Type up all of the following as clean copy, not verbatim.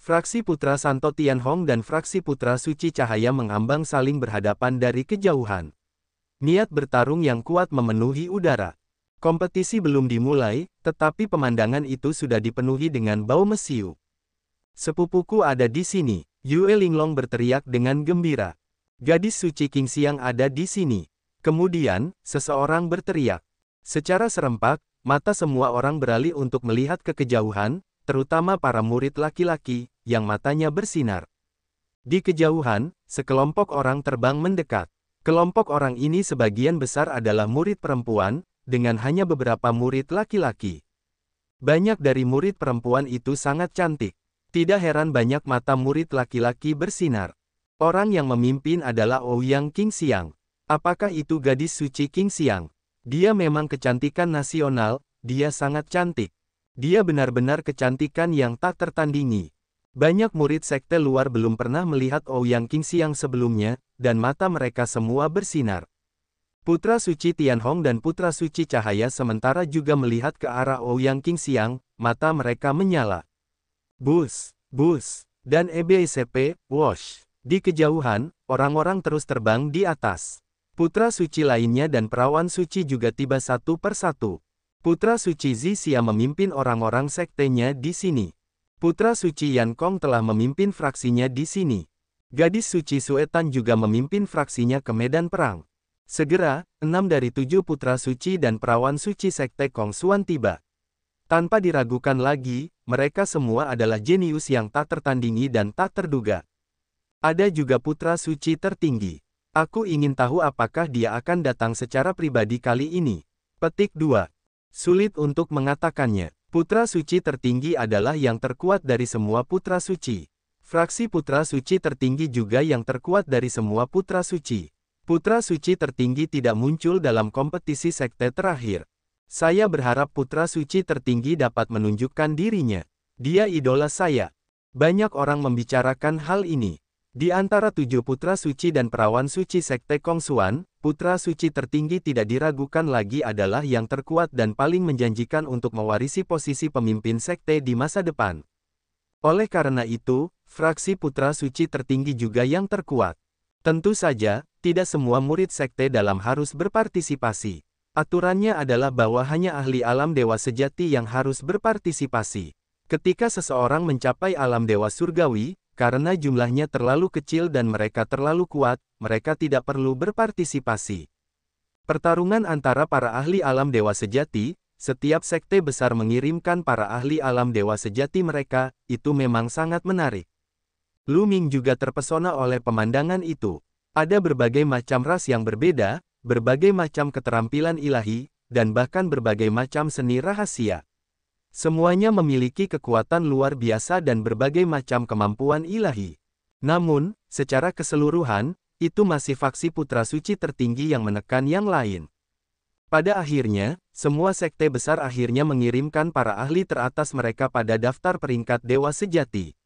Fraksi Putra Santo Tianhong dan Fraksi Putra Suci Cahaya mengambang saling berhadapan dari kejauhan. Niat bertarung yang kuat memenuhi udara. Kompetisi belum dimulai, tetapi pemandangan itu sudah dipenuhi dengan bau mesiu. Sepupuku ada di sini, Yue Linglong berteriak dengan gembira. Gadis suci Qingxiang ada di sini. Kemudian, seseorang berteriak. Secara serempak, mata semua orang beralih untuk melihat ke kejauhan, terutama para murid laki-laki, yang matanya bersinar. Di kejauhan, sekelompok orang terbang mendekat. Kelompok orang ini sebagian besar adalah murid perempuan, dengan hanya beberapa murid laki-laki. Banyak dari murid perempuan itu sangat cantik. Tidak heran banyak mata murid laki-laki bersinar. Orang yang memimpin adalah Ouyang Qingxiang. Apakah itu gadis suci Qingxiang? Dia memang kecantikan nasional, dia sangat cantik. Dia benar-benar kecantikan yang tak tertandingi. Banyak murid sekte luar belum pernah melihat Ouyang Qingxiang sebelumnya, dan mata mereka semua bersinar. Putra suci Tianhong dan Putra suci Cahaya sementara juga melihat ke arah Ouyang Qingxiang, mata mereka menyala. Bus, dan EBCP, wosh. Di kejauhan, orang-orang terus terbang di atas. Putra suci lainnya dan perawan suci juga tiba satu persatu. Putra suci Zixia memimpin orang-orang sektenya di sini. Putra suci Yan Kong telah memimpin fraksinya di sini. Gadis suci Suetan juga memimpin fraksinya ke medan perang. Segera, 6 dari 7 putra suci dan perawan suci sekte Kong Xuan tiba. Tanpa diragukan lagi, mereka semua adalah jenius yang tak tertandingi dan tak terduga. Ada juga putra suci tertinggi. Aku ingin tahu apakah dia akan datang secara pribadi kali ini. Petik 2. Sulit untuk mengatakannya. Putra suci tertinggi adalah yang terkuat dari semua putra suci. Fraksi putra suci tertinggi juga yang terkuat dari semua putra suci. Putra suci tertinggi tidak muncul dalam kompetisi sekte terakhir. Saya berharap putra suci tertinggi dapat menunjukkan dirinya. Dia idola saya. Banyak orang membicarakan hal ini. Di antara 7 putra suci dan perawan suci sekte Kong Xuan, putra suci tertinggi tidak diragukan lagi adalah yang terkuat dan paling menjanjikan untuk mewarisi posisi pemimpin sekte di masa depan. Oleh karena itu, fraksi putra suci tertinggi juga yang terkuat. Tentu saja, tidak semua murid sekte dalam harus berpartisipasi. Aturannya adalah bahwa hanya ahli alam dewa sejati yang harus berpartisipasi. Ketika seseorang mencapai alam dewa surgawi, karena jumlahnya terlalu kecil dan mereka terlalu kuat, mereka tidak perlu berpartisipasi. Pertarungan antara para ahli alam dewa sejati, setiap sekte besar mengirimkan para ahli alam dewa sejati mereka, itu memang sangat menarik. Lu Ming juga terpesona oleh pemandangan itu. Ada berbagai macam ras yang berbeda, berbagai macam keterampilan ilahi, dan bahkan berbagai macam seni rahasia. Semuanya memiliki kekuatan luar biasa dan berbagai macam kemampuan ilahi. Namun, secara keseluruhan, itu masih faksi putra suci tertinggi yang menekan yang lain. Pada akhirnya, semua sekte besar akhirnya mengirimkan para ahli teratas mereka pada daftar peringkat dewa sejati.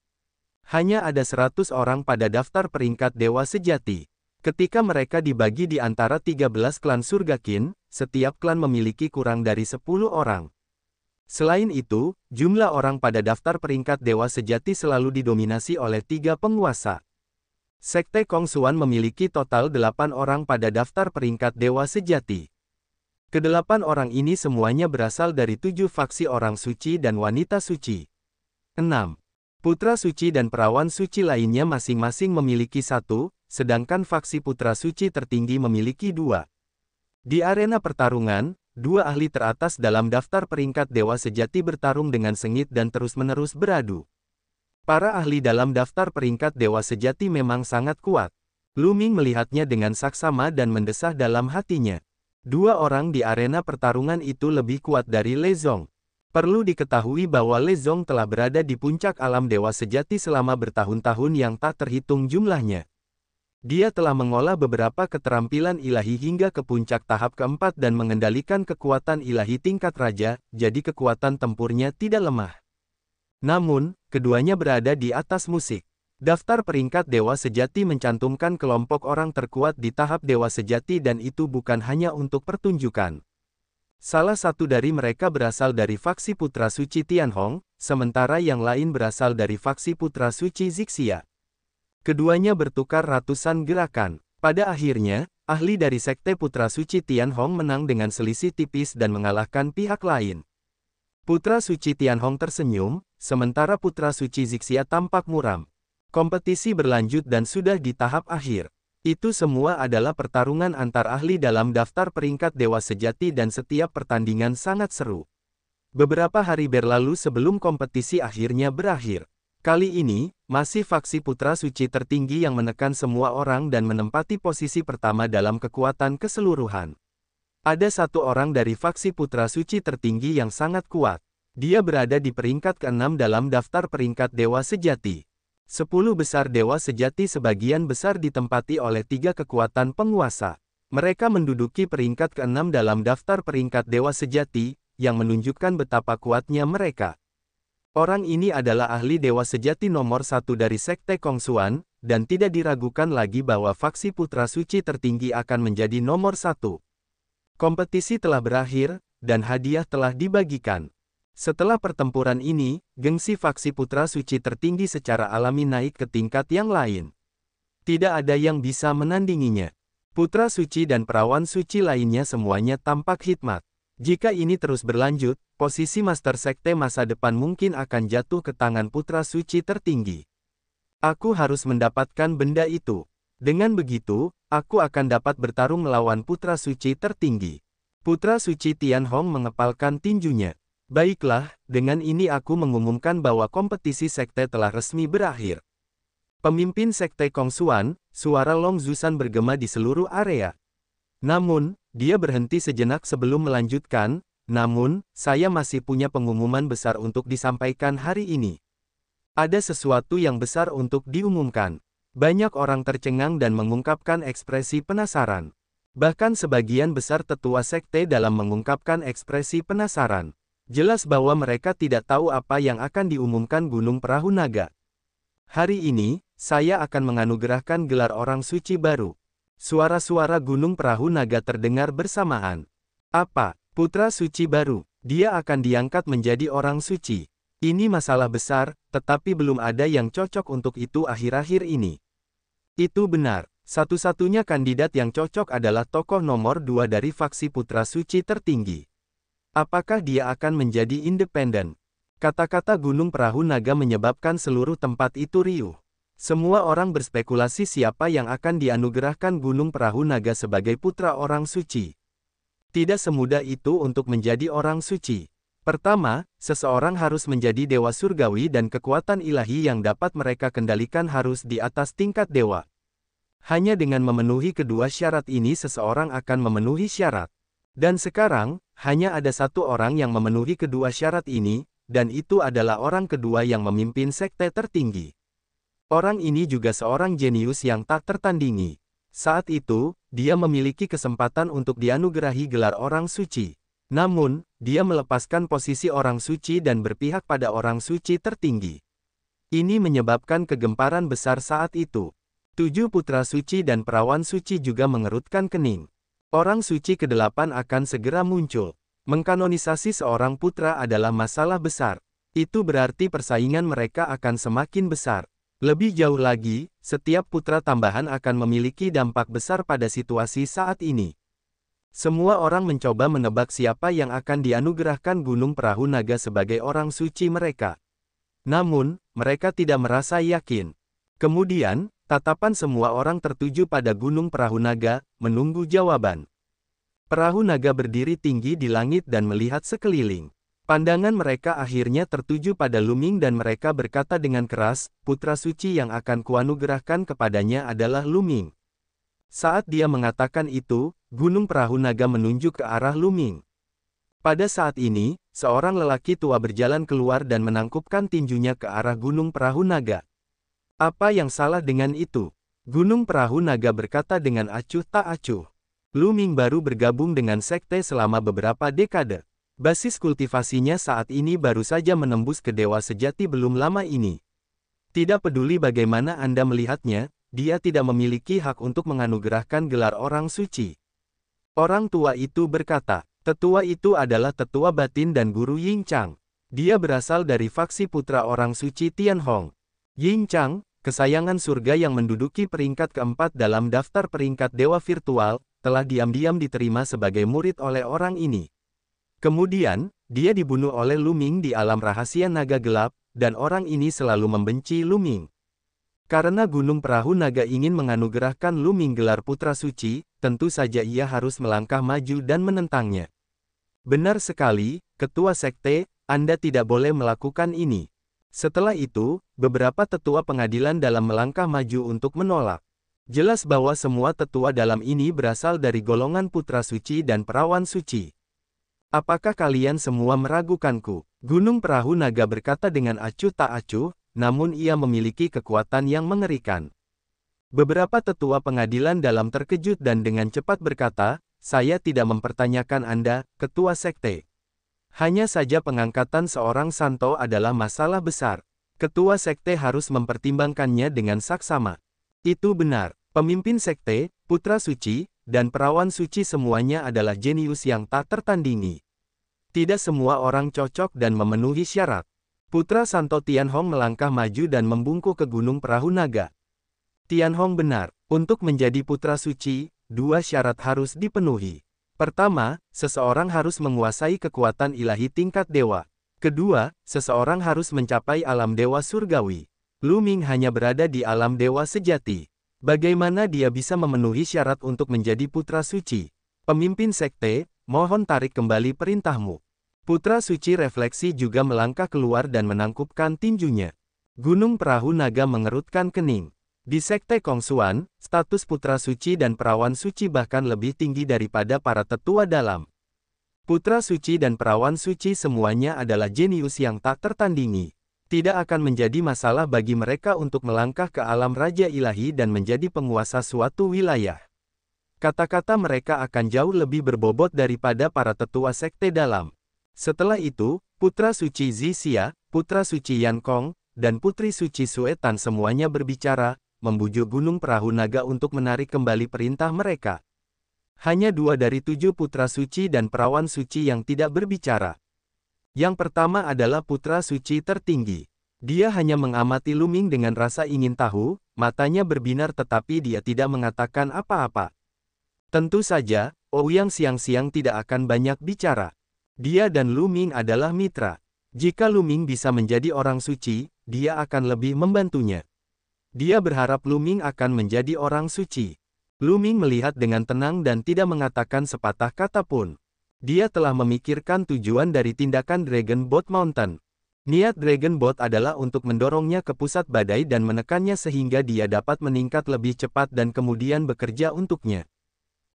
Hanya ada 100 orang pada daftar peringkat dewa sejati. Ketika mereka dibagi di antara 13 klan surga Qin, setiap klan memiliki kurang dari 10 orang. Selain itu, jumlah orang pada daftar peringkat dewa sejati selalu didominasi oleh 3 penguasa. Sekte Kong Xuan memiliki total 8 orang pada daftar peringkat dewa sejati. Kedelapan orang ini semuanya berasal dari 7 faksi orang suci dan wanita suci. 6. Putra suci dan perawan suci lainnya masing-masing memiliki 1, sedangkan faksi putra suci tertinggi memiliki 2. Di arena pertarungan, 2 ahli teratas dalam daftar peringkat dewa sejati bertarung dengan sengit dan terus-menerus beradu. Para ahli dalam daftar peringkat dewa sejati memang sangat kuat. Lu Ming melihatnya dengan saksama dan mendesah dalam hatinya. 2 orang di arena pertarungan itu lebih kuat dari Le Zong. Perlu diketahui bahwa Le Zong telah berada di puncak alam dewa sejati selama bertahun-tahun yang tak terhitung jumlahnya. Dia telah mengolah beberapa keterampilan ilahi hingga ke puncak tahap keempat dan mengendalikan kekuatan ilahi tingkat raja, jadi kekuatan tempurnya tidak lemah. Namun, keduanya berada di atas musik. Daftar peringkat dewa sejati mencantumkan kelompok orang terkuat di tahap dewa sejati dan itu bukan hanya untuk pertunjukan. Salah satu dari mereka berasal dari faksi Putra Suci Tianhong, sementara yang lain berasal dari faksi Putra Suci Zixia. Keduanya bertukar ratusan gerakan. Pada akhirnya, ahli dari Sekte Putra Suci Tianhong menang dengan selisih tipis dan mengalahkan pihak lain. Putra Suci Tianhong tersenyum, sementara Putra Suci Zixia tampak muram. Kompetisi berlanjut dan sudah di tahap akhir. Itu semua adalah pertarungan antar ahli dalam daftar peringkat Dewa Sejati dan setiap pertandingan sangat seru. Beberapa hari berlalu sebelum kompetisi akhirnya berakhir. Kali ini, masih faksi Putra Suci tertinggi yang menekan semua orang dan menempati posisi pertama dalam kekuatan keseluruhan. Ada satu orang dari faksi Putra Suci tertinggi yang sangat kuat. Dia berada di peringkat ke-6 dalam daftar peringkat Dewa Sejati. 10 besar Dewa Sejati sebagian besar ditempati oleh 3 kekuatan penguasa. Mereka menduduki peringkat ke-6 dalam daftar peringkat Dewa Sejati, yang menunjukkan betapa kuatnya mereka. Orang ini adalah ahli Dewa Sejati nomor 1 dari Sekte Kongsuan, dan tidak diragukan lagi bahwa faksi Putra Suci tertinggi akan menjadi nomor 1. Kompetisi telah berakhir, dan hadiah telah dibagikan. Setelah pertempuran ini, gengsi faksi Putra Suci tertinggi secara alami naik ke tingkat yang lain. Tidak ada yang bisa menandinginya. Putra Suci dan perawan suci lainnya semuanya tampak hikmat. Jika ini terus berlanjut, posisi Master Sekte masa depan mungkin akan jatuh ke tangan Putra Suci tertinggi. Aku harus mendapatkan benda itu. Dengan begitu, aku akan dapat bertarung melawan Putra Suci tertinggi. Putra Suci Tianhong mengepalkan tinjunya. Baiklah, dengan ini aku mengumumkan bahwa kompetisi sekte telah resmi berakhir. Pemimpin Sekte Kongsuan, suara Long Zusan bergema di seluruh area. Namun, dia berhenti sejenak sebelum melanjutkan, namun, saya masih punya pengumuman besar untuk disampaikan hari ini. Ada sesuatu yang besar untuk diumumkan. Banyak orang tercengang dan mengungkapkan ekspresi penasaran. Bahkan sebagian besar tetua sekte dalam mengungkapkan ekspresi penasaran. Jelas bahwa mereka tidak tahu apa yang akan diumumkan Gunung Perahu Naga. Hari ini, saya akan menganugerahkan gelar orang suci baru. Suara-suara Gunung Perahu Naga terdengar bersamaan. Apa? Putra suci baru. Dia akan diangkat menjadi orang suci. Ini masalah besar, tetapi belum ada yang cocok untuk itu akhir-akhir ini. Itu benar. Satu-satunya kandidat yang cocok adalah tokoh nomor 2 dari faksi Putra Suci tertinggi. Apakah dia akan menjadi independen? Kata-kata Gunung Perahu Naga menyebabkan seluruh tempat itu riuh. Semua orang berspekulasi siapa yang akan dianugerahkan Gunung Perahu Naga sebagai putra orang suci. Tidak semudah itu untuk menjadi orang suci. Pertama, seseorang harus menjadi dewa surgawi dan kekuatan ilahi yang dapat mereka kendalikan harus di atas tingkat dewa. Hanya dengan memenuhi kedua syarat ini seseorang akan memenuhi syarat. Dan sekarang, hanya ada satu orang yang memenuhi kedua syarat ini, dan itu adalah orang kedua yang memimpin sekte tertinggi. Orang ini juga seorang jenius yang tak tertandingi. Saat itu, dia memiliki kesempatan untuk dianugerahi gelar orang suci. Namun, dia melepaskan posisi orang suci dan berpihak pada orang suci tertinggi. Ini menyebabkan kegemparan besar saat itu. 7 putra suci dan perawan suci juga mengerutkan kening. Orang suci ke-8 akan segera muncul. Mengkanonisasi seorang putra adalah masalah besar. Itu berarti persaingan mereka akan semakin besar. Lebih jauh lagi, setiap putra tambahan akan memiliki dampak besar pada situasi saat ini. Semua orang mencoba menebak siapa yang akan dianugerahkan Gunung Perahu Naga sebagai orang suci mereka. Namun, mereka tidak merasa yakin. Kemudian, tatapan semua orang tertuju pada Gunung Perahu Naga, menunggu jawaban. Perahu Naga berdiri tinggi di langit dan melihat sekeliling. Pandangan mereka akhirnya tertuju pada Luming dan mereka berkata dengan keras, putra suci yang akan kuanugerahkan kepadanya adalah Luming. Saat dia mengatakan itu, Gunung Perahu Naga menunjuk ke arah Luming. Pada saat ini, seorang lelaki tua berjalan keluar dan menangkupkan tinjunya ke arah Gunung Perahu Naga. Apa yang salah dengan itu? Gunung Perahu Naga berkata dengan acuh tak acuh. Luming baru bergabung dengan sekte selama beberapa dekade. Basis kultivasinya saat ini baru saja menembus ke dewa sejati belum lama ini. Tidak peduli bagaimana Anda melihatnya, dia tidak memiliki hak untuk menganugerahkan gelar orang suci. Orang tua itu berkata, Tetua itu adalah tetua batin dan guru Ying Chang. Dia berasal dari faksi putra orang suci Tianhong. Ying Chang, kesayangan surga yang menduduki peringkat keempat dalam daftar peringkat dewa virtual, telah diam-diam diterima sebagai murid oleh orang ini. Kemudian, dia dibunuh oleh Lu Ming di alam rahasia naga gelap, dan orang ini selalu membenci Lu Ming. Karena Gunung Perahu Naga ingin menganugerahkan Lu Ming gelar putra suci, tentu saja ia harus melangkah maju dan menentangnya. Benar sekali, Ketua Sekte, Anda tidak boleh melakukan ini. Setelah itu, beberapa tetua pengadilan dalam melangkah maju untuk menolak. Jelas bahwa semua tetua dalam ini berasal dari golongan putra suci dan perawan suci. Apakah kalian semua meragukanku? Gunung Perahu Naga berkata dengan acuh tak acuh, namun ia memiliki kekuatan yang mengerikan. Beberapa tetua pengadilan dalam terkejut dan dengan cepat berkata, saya tidak mempertanyakan Anda, Ketua Sekte. Hanya saja pengangkatan seorang santo adalah masalah besar. Ketua Sekte harus mempertimbangkannya dengan saksama. Itu benar, pemimpin Sekte, putra suci, dan perawan suci semuanya adalah jenius yang tak tertandingi. Tidak semua orang cocok dan memenuhi syarat. Putra Santo Tianhong melangkah maju dan membungkuk ke Gunung Perahu Naga. Tianhong benar, untuk menjadi putra suci, dua syarat harus dipenuhi. Pertama, seseorang harus menguasai kekuatan ilahi tingkat dewa. Kedua, seseorang harus mencapai alam dewa surgawi. Lu Ming hanya berada di alam dewa sejati. Bagaimana dia bisa memenuhi syarat untuk menjadi putra suci? Pemimpin Sekte, mohon tarik kembali perintahmu. Putra suci refleksi juga melangkah keluar dan menangkupkan tinjunya. Gunung Perahu Naga mengerutkan kening. Di Sekte Kongsuan, status putra suci dan perawan suci bahkan lebih tinggi daripada para tetua dalam. Putra suci dan perawan suci semuanya adalah jenius yang tak tertandingi. Tidak akan menjadi masalah bagi mereka untuk melangkah ke alam Raja Ilahi dan menjadi penguasa suatu wilayah. Kata-kata mereka akan jauh lebih berbobot daripada para tetua Sekte dalam. Setelah itu, putra suci Zixia, putra suci Yan Kong, dan putri suci Sue Tan semuanya berbicara, membujuk Gunung Perahu Naga untuk menarik kembali perintah mereka. Hanya 2 dari 7 putra suci dan perawan suci yang tidak berbicara. Yang pertama adalah putra suci tertinggi. Dia hanya mengamati Lu Ming dengan rasa ingin tahu, matanya berbinar tetapi dia tidak mengatakan apa-apa. Tentu saja, Ouyang siang-siang tidak akan banyak bicara. Dia dan Lu Ming adalah mitra. Jika Lu Ming bisa menjadi orang suci, dia akan lebih membantunya. Dia berharap Lu Ming akan menjadi orang suci. Lu Ming melihat dengan tenang dan tidak mengatakan sepatah kata pun. Dia telah memikirkan tujuan dari tindakan Dragon Boat Mountain. Niat Dragon Boat adalah untuk mendorongnya ke pusat badai dan menekannya sehingga dia dapat meningkat lebih cepat dan kemudian bekerja untuknya.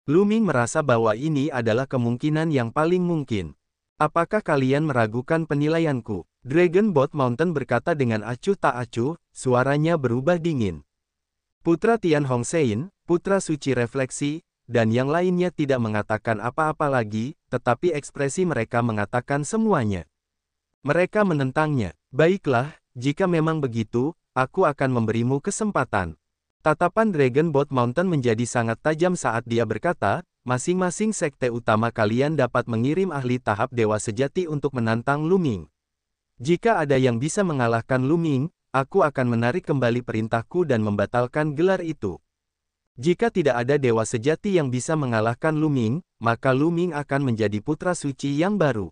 Lu Ming merasa bahwa ini adalah kemungkinan yang paling mungkin. Apakah kalian meragukan penilaianku? Dragon Boat Mountain berkata dengan acuh tak acuh, suaranya berubah dingin. Putra Tianhong Sein, putra suci refleksi, dan yang lainnya tidak mengatakan apa-apa lagi, tetapi ekspresi mereka mengatakan semuanya. Mereka menentangnya. Baiklah, jika memang begitu, aku akan memberimu kesempatan. Tatapan Dragon Boat Mountain menjadi sangat tajam saat dia berkata, masing-masing sekte utama kalian dapat mengirim ahli tahap dewa sejati untuk menantang Lu Ming. Jika ada yang bisa mengalahkan Lu Ming, aku akan menarik kembali perintahku dan membatalkan gelar itu. Jika tidak ada dewa sejati yang bisa mengalahkan Lu Ming, maka Lu Ming akan menjadi putra suci yang baru.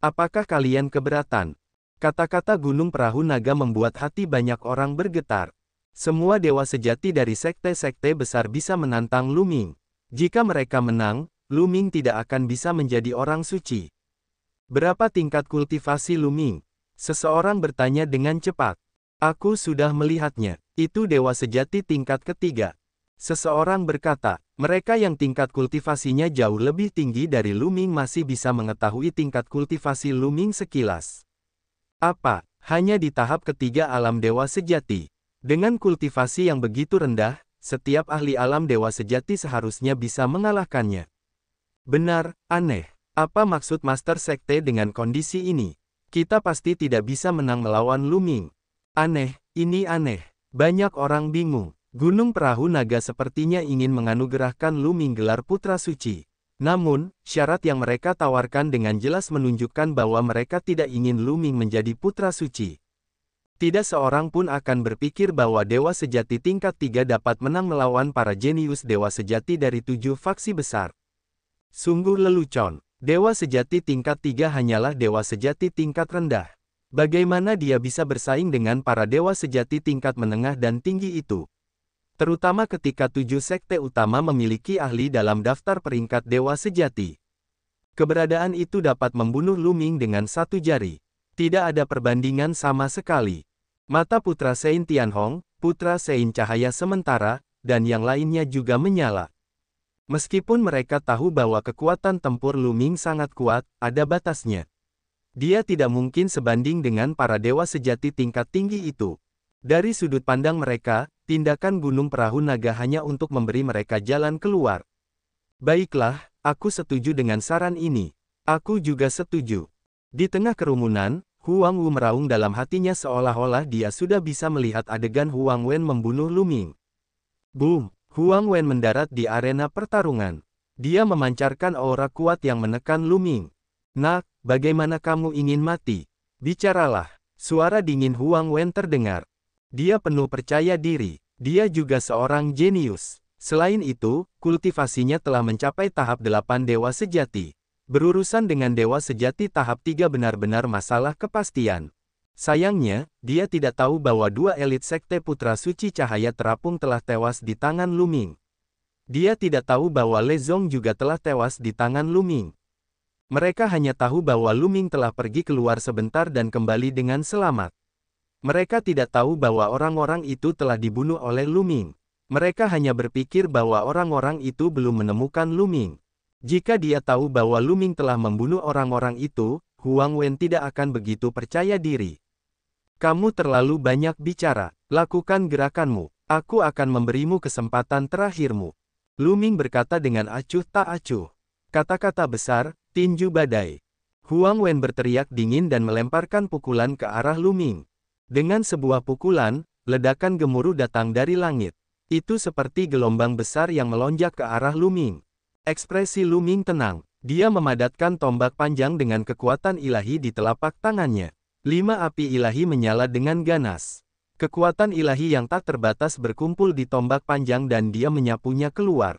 Apakah kalian keberatan? Kata-kata Gunung Perahu Naga membuat hati banyak orang bergetar. Semua dewa sejati dari sekte-sekte besar bisa menantang Lu Ming. Jika mereka menang, Lu Ming tidak akan bisa menjadi orang suci. Berapa tingkat kultivasi Lu Ming? Seseorang bertanya dengan cepat. Aku sudah melihatnya. Itu dewa sejati tingkat ketiga. Seseorang berkata, mereka yang tingkat kultivasinya jauh lebih tinggi dari Lu Ming masih bisa mengetahui tingkat kultivasi Lu Ming sekilas. Apa? Hanya di tahap ketiga alam dewa sejati. Dengan kultivasi yang begitu rendah, setiap ahli alam dewa sejati seharusnya bisa mengalahkannya. Benar, aneh. Apa maksud Master Sekte dengan kondisi ini? Kita pasti tidak bisa menang melawan Lu Ming. Aneh, ini aneh. Banyak orang bingung. Gunung Perahu Naga sepertinya ingin menganugerahkan Lu Ming gelar putra suci. Namun, syarat yang mereka tawarkan dengan jelas menunjukkan bahwa mereka tidak ingin Lu Ming menjadi putra suci. Tidak seorang pun akan berpikir bahwa dewa sejati tingkat 3 dapat menang melawan para jenius dewa sejati dari 7 faksi besar. Sungguh lelucon. Dewa sejati tingkat 3 hanyalah dewa sejati tingkat rendah. Bagaimana dia bisa bersaing dengan para dewa sejati tingkat menengah dan tinggi itu? Terutama ketika 7 sekte utama memiliki ahli dalam daftar peringkat dewa sejati. Keberadaan itu dapat membunuh Lu Ming dengan satu jari. Tidak ada perbandingan sama sekali. Mata putra Sein Tianhong, putra Sein Cahaya Sementara, dan yang lainnya juga menyala. Meskipun mereka tahu bahwa kekuatan tempur Lu Ming sangat kuat, ada batasnya. Dia tidak mungkin sebanding dengan para dewa sejati tingkat tinggi itu. Dari sudut pandang mereka, tindakan Gunung Perahu Naga hanya untuk memberi mereka jalan keluar. Baiklah, aku setuju dengan saran ini. Aku juga setuju. Di tengah kerumunan, Huang Wu meraung dalam hatinya seolah-olah dia sudah bisa melihat adegan Huang Wen membunuh Lu Ming. Boom! Huang Wen mendarat di arena pertarungan. Dia memancarkan aura kuat yang menekan Lu Ming. Nak, bagaimana kamu ingin mati? Bicaralah. Suara dingin Huang Wen terdengar. Dia penuh percaya diri. Dia juga seorang jenius. Selain itu, kultivasinya telah mencapai tahap 8 dewa sejati. Berurusan dengan dewa sejati tahap 3 benar-benar masalah kepastian. Sayangnya, dia tidak tahu bahwa 2 elit sekte putra suci cahaya terapung telah tewas di tangan Lu Ming. Dia tidak tahu bahwa Le Zong juga telah tewas di tangan Lu Ming. Mereka hanya tahu bahwa Lu Ming telah pergi keluar sebentar dan kembali dengan selamat. Mereka tidak tahu bahwa orang-orang itu telah dibunuh oleh Lu Ming. Mereka hanya berpikir bahwa orang-orang itu belum menemukan Lu Ming. Jika dia tahu bahwa Lu Ming telah membunuh orang-orang itu, Huang Wen tidak akan begitu percaya diri. Kamu terlalu banyak bicara. Lakukan gerakanmu. Aku akan memberimu kesempatan terakhirmu. Lu Ming berkata dengan acuh tak acuh. Kata-kata besar, tinju badai. Huang Wen berteriak dingin dan melemparkan pukulan ke arah Lu Ming. Dengan sebuah pukulan, ledakan gemuruh datang dari langit. Itu seperti gelombang besar yang melonjak ke arah Lu Ming. Ekspresi Lu Ming tenang. Dia memadatkan tombak panjang dengan kekuatan ilahi di telapak tangannya. 5 api ilahi menyala dengan ganas. Kekuatan ilahi yang tak terbatas berkumpul di tombak panjang dan dia menyapunya keluar.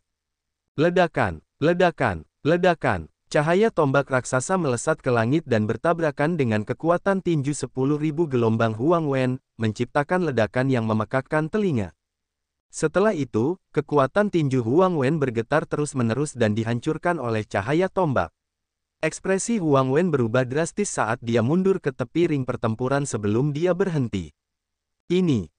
Ledakan, ledakan, ledakan. Cahaya tombak raksasa melesat ke langit dan bertabrakan dengan kekuatan tinju 10.000 gelombang Huang Wen, menciptakan ledakan yang memekakkan telinga. Setelah itu, kekuatan tinju Huang Wen bergetar terus-menerus dan dihancurkan oleh cahaya tombak. Ekspresi Huang Wen berubah drastis saat dia mundur ke tepi ring pertempuran sebelum dia berhenti. Ini,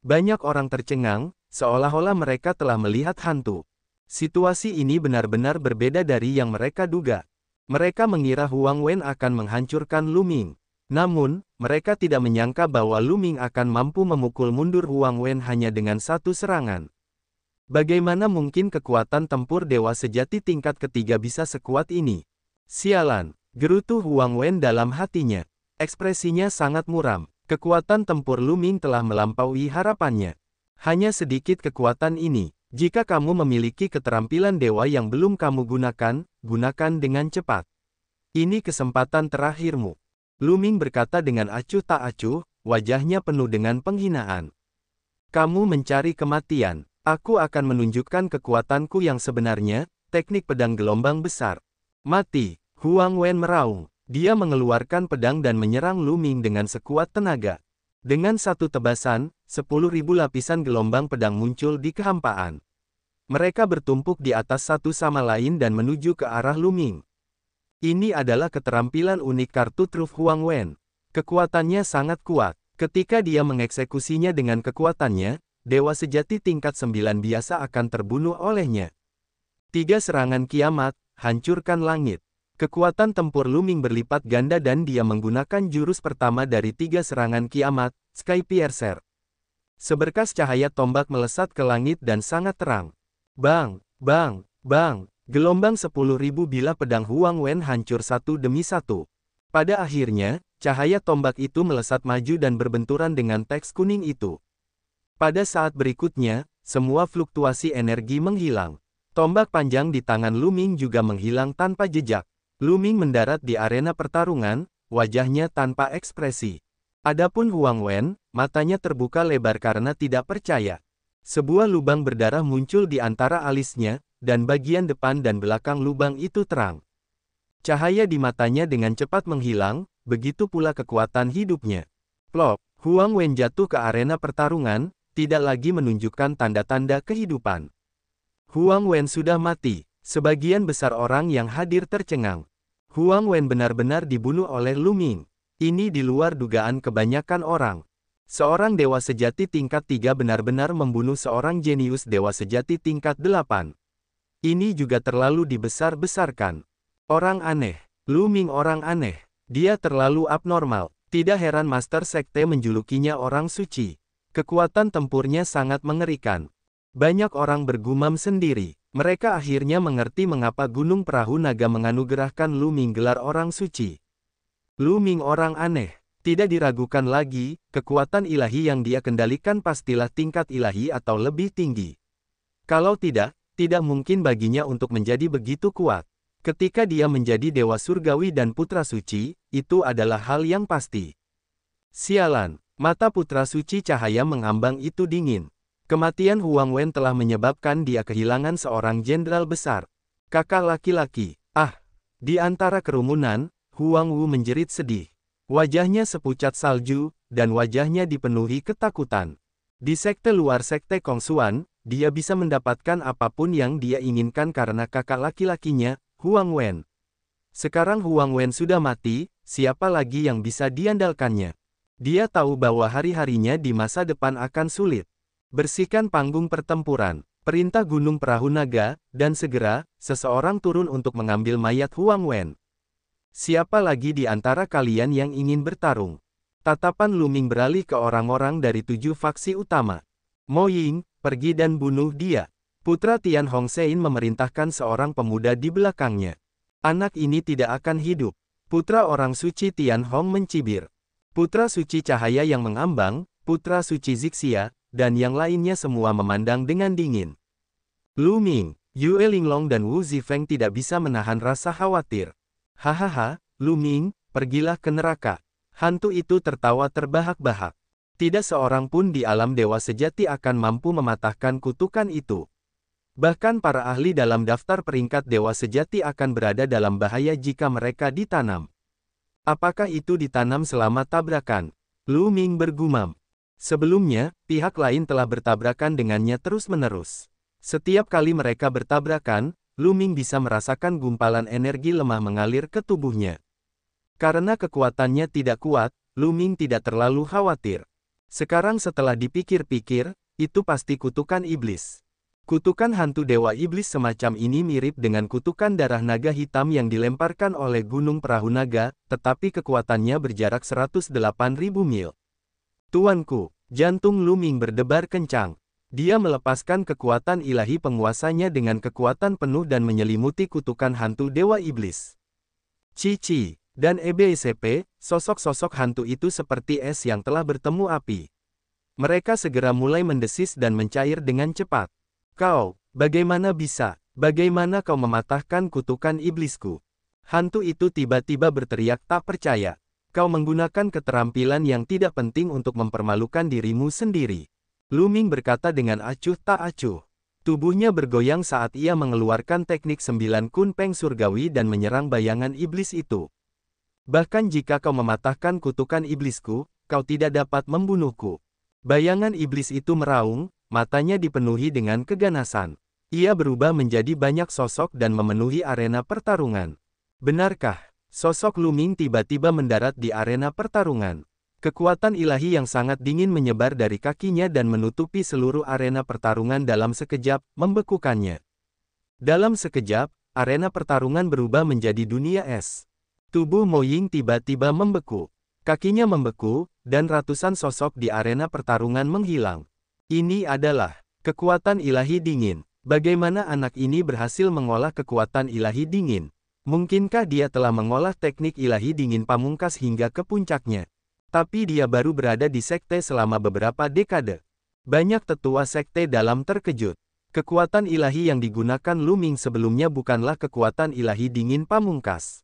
banyak orang tercengang, seolah-olah mereka telah melihat hantu. Situasi ini benar-benar berbeda dari yang mereka duga. Mereka mengira Huang Wen akan menghancurkan Lu Ming. Namun, mereka tidak menyangka bahwa Lu Ming akan mampu memukul mundur Huang Wen hanya dengan satu serangan. Bagaimana mungkin kekuatan tempur dewa sejati tingkat ketiga bisa sekuat ini? Sialan, gerutu Huang Wen dalam hatinya. Ekspresinya sangat muram. Kekuatan tempur Lu Ming telah melampaui harapannya. Hanya sedikit kekuatan ini. Jika kamu memiliki keterampilan dewa yang belum kamu gunakan dengan cepat. Ini kesempatan terakhirmu. Lu Ming berkata dengan acuh tak acuh, wajahnya penuh dengan penghinaan. Kamu mencari kematian. Aku akan menunjukkan kekuatanku yang sebenarnya, teknik pedang gelombang besar. Mati. Huang Wen meraung. Dia mengeluarkan pedang dan menyerang Lu Ming dengan sekuat tenaga. Dengan satu tebasan, 10.000 lapisan gelombang pedang muncul di kehampaan. Mereka bertumpuk di atas satu sama lain dan menuju ke arah Lu Ming. Ini adalah keterampilan unik kartu truf Huang Wen. Kekuatannya sangat kuat. Ketika dia mengeksekusinya dengan kekuatannya, dewa sejati tingkat 9 biasa akan terbunuh olehnya. 3 serangan kiamat, hancurkan langit. Kekuatan tempur Lu Ming berlipat ganda dan dia menggunakan jurus pertama dari 3 serangan kiamat, Sky Piercer. Seberkas cahaya tombak melesat ke langit dan sangat terang. Bang, bang, bang, gelombang 10.000 bilah pedang Huang Wen hancur satu demi satu. Pada akhirnya, cahaya tombak itu melesat maju dan berbenturan dengan teks kuning itu. Pada saat berikutnya, semua fluktuasi energi menghilang. Tombak panjang di tangan Lu Ming juga menghilang tanpa jejak. Lu Ming mendarat di arena pertarungan, wajahnya tanpa ekspresi. Adapun Huang Wen, matanya terbuka lebar karena tidak percaya. Sebuah lubang berdarah muncul di antara alisnya, dan bagian depan dan belakang lubang itu terang. Cahaya di matanya dengan cepat menghilang, begitu pula kekuatan hidupnya. Plop, Huang Wen jatuh ke arena pertarungan, tidak lagi menunjukkan tanda-tanda kehidupan. Huang Wen sudah mati. Sebagian besar orang yang hadir tercengang. Huang Wen benar-benar dibunuh oleh Lu Ming. Ini di luar dugaan kebanyakan orang. Seorang dewa sejati tingkat 3 benar-benar membunuh seorang jenius dewa sejati tingkat 8. Ini juga terlalu dibesar-besarkan. Orang aneh. Lu Ming orang aneh. Dia terlalu abnormal. Tidak heran Master Sekte menjulukinya orang suci. Kekuatan tempurnya sangat mengerikan. Banyak orang bergumam sendiri. Mereka akhirnya mengerti mengapa Gunung Perahu Naga menganugerahkan Lu Ming gelar orang suci. Lu Ming orang aneh. Tidak diragukan lagi, kekuatan ilahi yang dia kendalikan pastilah tingkat ilahi atau lebih tinggi. Kalau tidak mungkin baginya untuk menjadi begitu kuat. Ketika dia menjadi Dewa Surgawi dan Putra Suci, itu adalah hal yang pasti. Sialan, mata Putra Suci cahaya mengambang itu dingin. Kematian Huang Wen telah menyebabkan dia kehilangan seorang jenderal besar. Kakak laki-laki. Di antara kerumunan, Huang Wu menjerit sedih. Wajahnya sepucat salju, dan wajahnya dipenuhi ketakutan. Di sekte luar sekte Kongsuan, dia bisa mendapatkan apapun yang dia inginkan karena kakak laki-lakinya, Huang Wen. Sekarang Huang Wen sudah mati, siapa lagi yang bisa diandalkannya? Dia tahu bahwa hari-harinya di masa depan akan sulit. Bersihkan panggung pertempuran, perintah Gunung Perahu Naga, dan segera, seseorang turun untuk mengambil mayat Huang Wen. Siapa lagi di antara kalian yang ingin bertarung? Tatapan Lu Ming beralih ke orang-orang dari 7 faksi utama. Mo Ying, pergi dan bunuh dia. Putra Tian Hong Sein memerintahkan seorang pemuda di belakangnya. Anak ini tidak akan hidup. Putra orang suci Tian Hong mencibir. Putra suci cahaya yang mengambang, putra suci Zixia, dan yang lainnya semua memandang dengan dingin. Lu Ming, Yue Linglong dan Wu Zifeng tidak bisa menahan rasa khawatir. Hahaha, Lu Ming, pergilah ke neraka. Hantu itu tertawa terbahak-bahak. Tidak seorang pun di alam dewa sejati akan mampu mematahkan kutukan itu. Bahkan para ahli dalam daftar peringkat dewa sejati akan berada dalam bahaya jika mereka ditanam. Apakah itu ditanam selama tabrakan? Lu Ming bergumam. Sebelumnya, pihak lain telah bertabrakan dengannya terus-menerus. Setiap kali mereka bertabrakan, Lu Ming bisa merasakan gumpalan energi lemah mengalir ke tubuhnya. Karena kekuatannya tidak kuat, Lu Ming tidak terlalu khawatir. Sekarang setelah dipikir-pikir, itu pasti kutukan iblis. Kutukan hantu dewa iblis semacam ini mirip dengan kutukan darah naga hitam yang dilemparkan oleh Gunung Perahu Naga, tetapi kekuatannya berjarak 108.000 mil. Tuanku, jantung Lu Ming berdebar kencang. Dia melepaskan kekuatan ilahi penguasanya dengan kekuatan penuh dan menyelimuti kutukan hantu dewa iblis. Cici dan EBSP, sosok-sosok hantu itu seperti es yang telah bertemu api. Mereka segera mulai mendesis dan mencair dengan cepat. Kau, bagaimana bisa? Bagaimana kau mematahkan kutukan iblisku? Hantu itu tiba-tiba berteriak tak percaya. Kau menggunakan keterampilan yang tidak penting untuk mempermalukan dirimu sendiri. Lu Ming berkata dengan acuh tak acuh. Tubuhnya bergoyang saat ia mengeluarkan teknik 9 Kun Peng surgawi dan menyerang bayangan iblis itu. Bahkan jika kau mematahkan kutukan iblisku, kau tidak dapat membunuhku. Bayangan iblis itu meraung, matanya dipenuhi dengan keganasan. Ia berubah menjadi banyak sosok dan memenuhi arena pertarungan. Benarkah? Sosok Lu Ming tiba-tiba mendarat di arena pertarungan. Kekuatan ilahi yang sangat dingin menyebar dari kakinya dan menutupi seluruh arena pertarungan dalam sekejap, membekukannya. Dalam sekejap, arena pertarungan berubah menjadi dunia es. Tubuh Mo Ying tiba-tiba membeku. Kakinya membeku, dan ratusan sosok di arena pertarungan menghilang. Ini adalah kekuatan ilahi dingin. Bagaimana anak ini berhasil mengolah kekuatan ilahi dingin? Mungkinkah dia telah mengolah teknik ilahi dingin pamungkas hingga ke puncaknya? Tapi dia baru berada di sekte selama beberapa dekade. Banyak tetua sekte dalam terkejut. Kekuatan ilahi yang digunakan Lu Ming sebelumnya bukanlah kekuatan ilahi dingin pamungkas.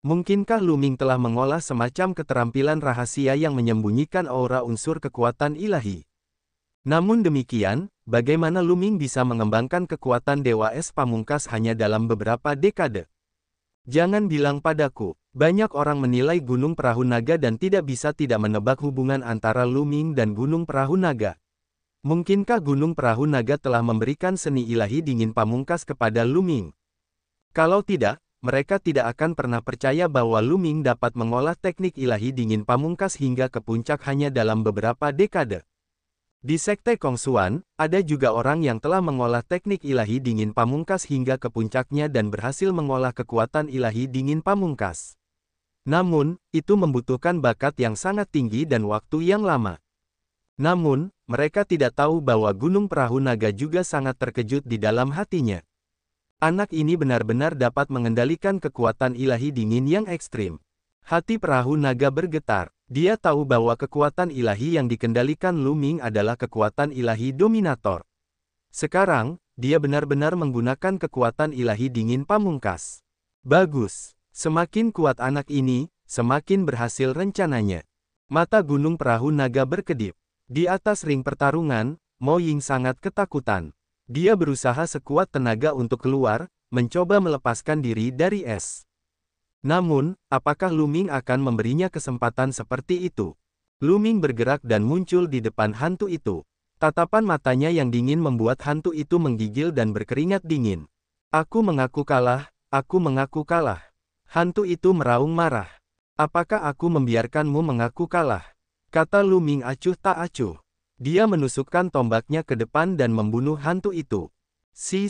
Mungkinkah Lu Ming telah mengolah semacam keterampilan rahasia yang menyembunyikan aura unsur kekuatan ilahi? Namun demikian, bagaimana Lu Ming bisa mengembangkan kekuatan Dewa Es Pamungkas hanya dalam beberapa dekade? Jangan bilang padaku, banyak orang menilai Gunung Perahu Naga dan tidak bisa tidak menebak hubungan antara Lu Ming dan Gunung Perahu Naga. Mungkinkah Gunung Perahu Naga telah memberikan seni ilahi dingin pamungkas kepada Lu Ming? Kalau tidak, mereka tidak akan pernah percaya bahwa Lu Ming dapat mengolah teknik ilahi dingin pamungkas hingga ke puncak hanya dalam beberapa dekade. Di Sekte Kongsuan, ada juga orang yang telah mengolah teknik ilahi dingin pamungkas hingga ke puncaknya dan berhasil mengolah kekuatan ilahi dingin pamungkas. Namun, itu membutuhkan bakat yang sangat tinggi dan waktu yang lama. Namun, mereka tidak tahu bahwa Gunung Perahu Naga juga sangat terkejut di dalam hatinya. Anak ini benar-benar dapat mengendalikan kekuatan ilahi dingin yang ekstrim. Hati Perahu Naga bergetar. Dia tahu bahwa kekuatan ilahi yang dikendalikan Lu Ming adalah kekuatan ilahi dominator. Sekarang, dia benar-benar menggunakan kekuatan ilahi dingin pamungkas. Bagus. Semakin kuat anak ini, semakin berhasil rencananya. Mata Gunung Perahu Naga berkedip. Di atas ring pertarungan, Mo Ying sangat ketakutan. Dia berusaha sekuat tenaga untuk keluar, mencoba melepaskan diri dari es. Namun, apakah Lu Ming akan memberinya kesempatan seperti itu? Lu Ming bergerak dan muncul di depan hantu itu. Tatapan matanya yang dingin membuat hantu itu menggigil dan berkeringat dingin. Aku mengaku kalah, aku mengaku kalah. Hantu itu meraung marah. Apakah aku membiarkanmu mengaku kalah? Kata Lu Ming acuh tak acuh. Dia menusukkan tombaknya ke depan dan membunuh hantu itu. Si.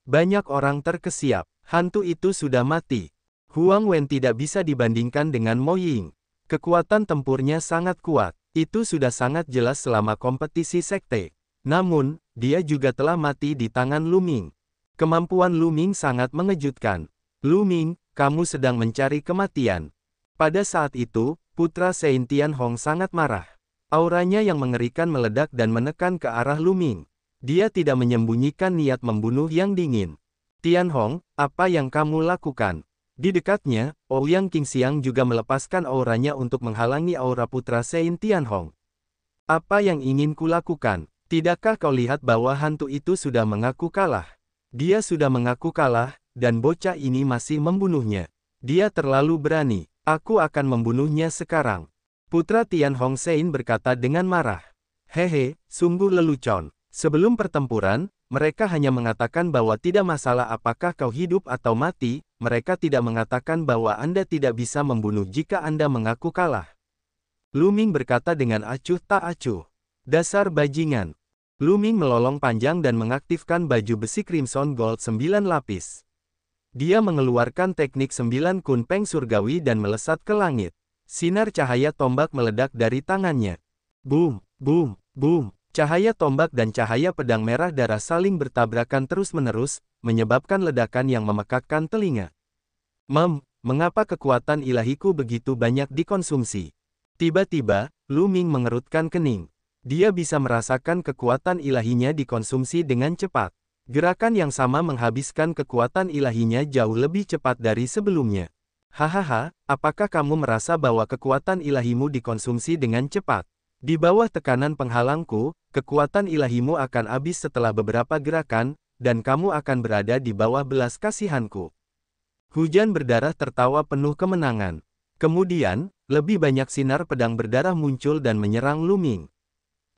Banyak orang terkesiap. Hantu itu sudah mati. Huang Wen tidak bisa dibandingkan dengan Mo Ying. Kekuatan tempurnya sangat kuat. Itu sudah sangat jelas selama kompetisi sekte. Namun, dia juga telah mati di tangan Lu Ming. Kemampuan Lu Ming sangat mengejutkan. Lu Ming, kamu sedang mencari kematian. Pada saat itu, putra Sein Tianhong sangat marah. Auranya yang mengerikan meledak dan menekan ke arah Lu Ming. Dia tidak menyembunyikan niat membunuh yang dingin. Tianhong, apa yang kamu lakukan? Di dekatnya, Ouyang Qingxiang juga melepaskan auranya untuk menghalangi aura putra Sein Tianhong. Apa yang ingin kulakukan? Tidakkah kau lihat bahwa hantu itu sudah mengaku kalah? Dia sudah mengaku kalah, dan bocah ini masih membunuhnya. Dia terlalu berani. Aku akan membunuhnya sekarang. Putra Tianhong Sein berkata dengan marah. Hehe, sungguh lelucon. Sebelum pertempuran, mereka hanya mengatakan bahwa tidak masalah apakah kau hidup atau mati, mereka tidak mengatakan bahwa Anda tidak bisa membunuh jika Anda mengaku kalah. Lu Ming berkata dengan acuh tak acuh. Dasar bajingan. Lu Ming melolong panjang dan mengaktifkan baju besi Crimson Gold 9 lapis. Dia mengeluarkan teknik 9 kunpeng surgawi dan melesat ke langit. Sinar cahaya tombak meledak dari tangannya. Boom, boom, boom. Cahaya tombak dan cahaya pedang merah darah saling bertabrakan terus-menerus, menyebabkan ledakan yang memekakkan telinga. Mengapa kekuatan ilahiku begitu banyak dikonsumsi? Tiba-tiba, Lu Ming mengerutkan kening. Dia bisa merasakan kekuatan ilahinya dikonsumsi dengan cepat. Gerakan yang sama menghabiskan kekuatan ilahinya jauh lebih cepat dari sebelumnya. Hahaha, apakah kamu merasa bahwa kekuatan ilahimu dikonsumsi dengan cepat? Di bawah tekanan penghalangku, kekuatan ilahimu akan habis setelah beberapa gerakan, dan kamu akan berada di bawah belas kasihanku. Hujan berdarah tertawa penuh kemenangan. Kemudian, lebih banyak sinar pedang berdarah muncul dan menyerang Lu Ming.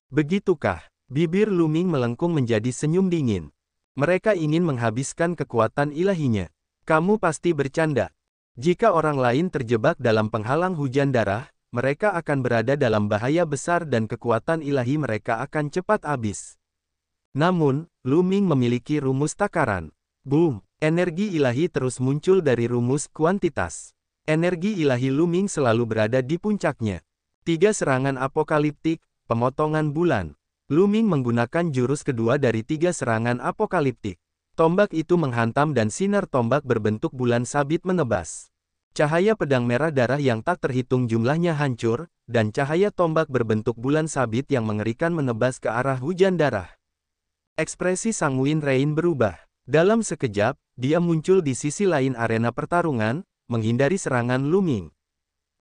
Begitukah? Bibir Lu Ming melengkung menjadi senyum dingin. Mereka ingin menghabiskan kekuatan ilahinya. Kamu pasti bercanda. Jika orang lain terjebak dalam penghalang hujan darah, mereka akan berada dalam bahaya besar dan kekuatan ilahi mereka akan cepat habis. Namun, Lu Ming memiliki rumus takaran. Boom! Energi ilahi terus muncul dari rumus kuantitas. Energi ilahi Lu Ming selalu berada di puncaknya. 3 serangan apokaliptik, pemotongan bulan. Lu Ming menggunakan jurus kedua dari 3 serangan apokaliptik. Tombak itu menghantam dan sinar tombak berbentuk bulan sabit menebas. Cahaya pedang merah darah yang tak terhitung jumlahnya hancur, dan cahaya tombak berbentuk bulan sabit yang mengerikan menebas ke arah hujan darah. Ekspresi Sanguin Rain berubah. Dalam sekejap, dia muncul di sisi lain arena pertarungan, menghindari serangan Luming.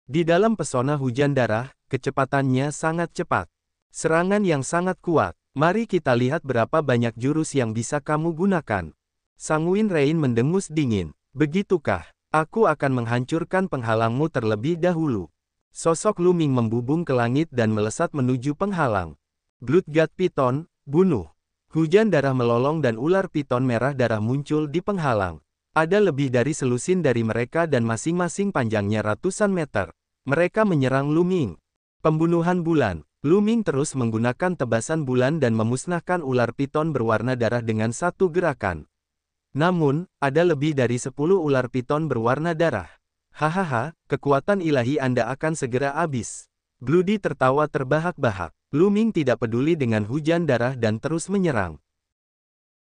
Di dalam pesona hujan darah, kecepatannya sangat cepat. Serangan yang sangat kuat. Mari kita lihat berapa banyak jurus yang bisa kamu gunakan. Sanguin Rain mendengus dingin. Begitukah? Aku akan menghancurkan penghalangmu terlebih dahulu. Sosok Luming membubung ke langit dan melesat menuju penghalang. Bloodgut Python, bunuh. Hujan darah melolong dan ular piton merah darah muncul di penghalang. Ada lebih dari selusin dari mereka dan masing-masing panjangnya ratusan meter. Mereka menyerang Luming. Pembunuhan bulan. Luming terus menggunakan tebasan bulan dan memusnahkan ular piton berwarna darah dengan satu gerakan. Namun, ada lebih dari 10 ular piton berwarna darah. Hahaha, kekuatan ilahi Anda akan segera habis. Bloody tertawa terbahak-bahak. Luming tidak peduli dengan hujan darah dan terus menyerang.